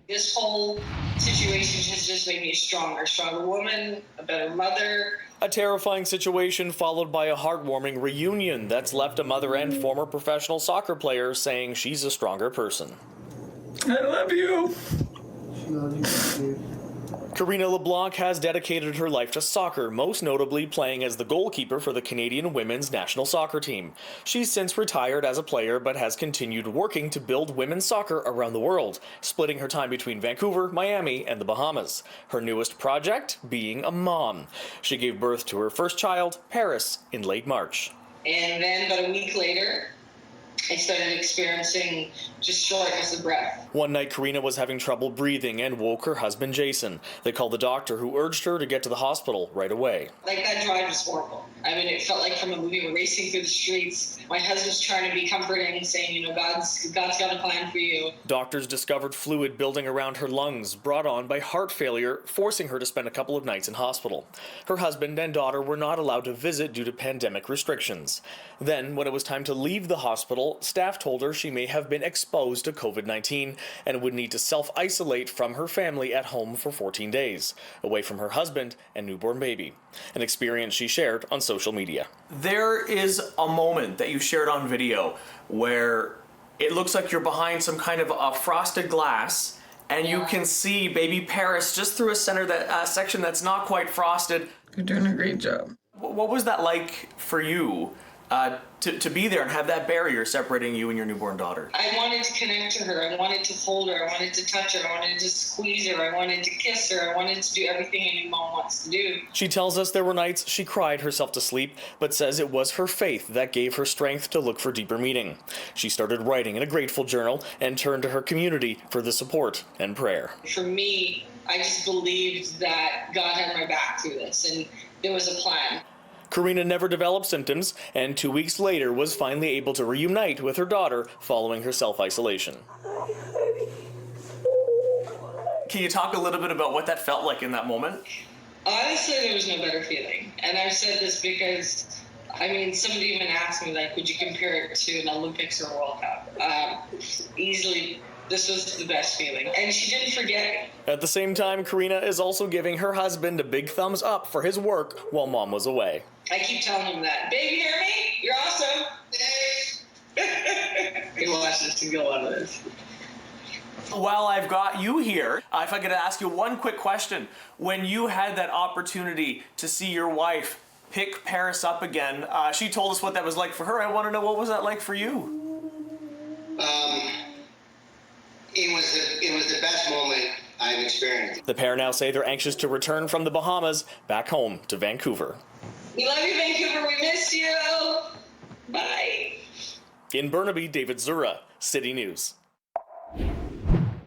This whole situation has just made me a stronger woman, a better mother. A terrifying situation followed by a heartwarming reunion that's left a mother and former professional soccer player saying she's a stronger person. I love you. She loves you too. Karina LeBlanc has dedicated her life to soccer, most notably playing as the goalkeeper for the Canadian women's national soccer team. She's since retired as a player, but has continued working to build women's soccer around the world, splitting her time between Vancouver, Miami, and the Bahamas. Her newest project being a mom. She gave birth to her first child, Paris, in late March. And then about a week later, I started experiencing just shortness of breath. One night, Karina was having trouble breathing and woke her husband, Jason. They called the doctor, who urged her to get to the hospital right away. Like, that drive was horrible. I mean, it felt like from a movie. We're racing through the streets. My husband's trying to be comforting, saying, you know, God's got a plan for you. Doctors discovered fluid building around her lungs, brought on by heart failure, forcing her to spend a couple of nights in hospital. Her husband and daughter were not allowed to visit due to pandemic restrictions. Then, when it was time to leave the hospital, staff told her she may have been exposed to COVID-19 and would need to self-isolate from her family at home for 14 days, away from her husband and newborn baby, an experience she shared on social media. There is a moment that you shared on video where it looks like you're behind some kind of a frosted glass and you can see baby Paris just through a section that's not quite frosted. You're doing a great job. What was that like for you? To be there and have that barrier separating you and your newborn daughter? I wanted to connect to her. I wanted to hold her. I wanted to touch her. I wanted to squeeze her. I wanted to kiss her. I wanted to do everything a new mom wants to do. She tells us there were nights she cried herself to sleep, but says it was her faith that gave her strength to look for deeper meaning. She started writing in a grateful journal and turned to her community for the support and prayer. For me, I just believed that God had my back through this, and there was a plan. Karina never developed symptoms, and 2 weeks later was finally able to reunite with her daughter following her self-isolation. Can you talk a little bit about what that felt like in that moment? Honestly, there was no better feeling. And I've said this because, I mean, somebody even asked me, like, would you compare it to an Olympics or a World Cup? Easily, this was the best feeling. And she didn't forget me. At the same time, Karina is also giving her husband a big thumbs up for his work while mom was away. I keep telling him that. Babe, you hear me? You're awesome. He wants us to go on with this. While I've got you here, if I could ask you one quick question. When you had that opportunity to see your wife pick Paris up again, she told us what that was like for her. I want to know, what was that like for you? It was the best moment I've experienced. The pair now say they're anxious to return from the Bahamas back home to Vancouver. We love you, Vancouver. We miss you. Bye. In Burnaby, David Zura, City News.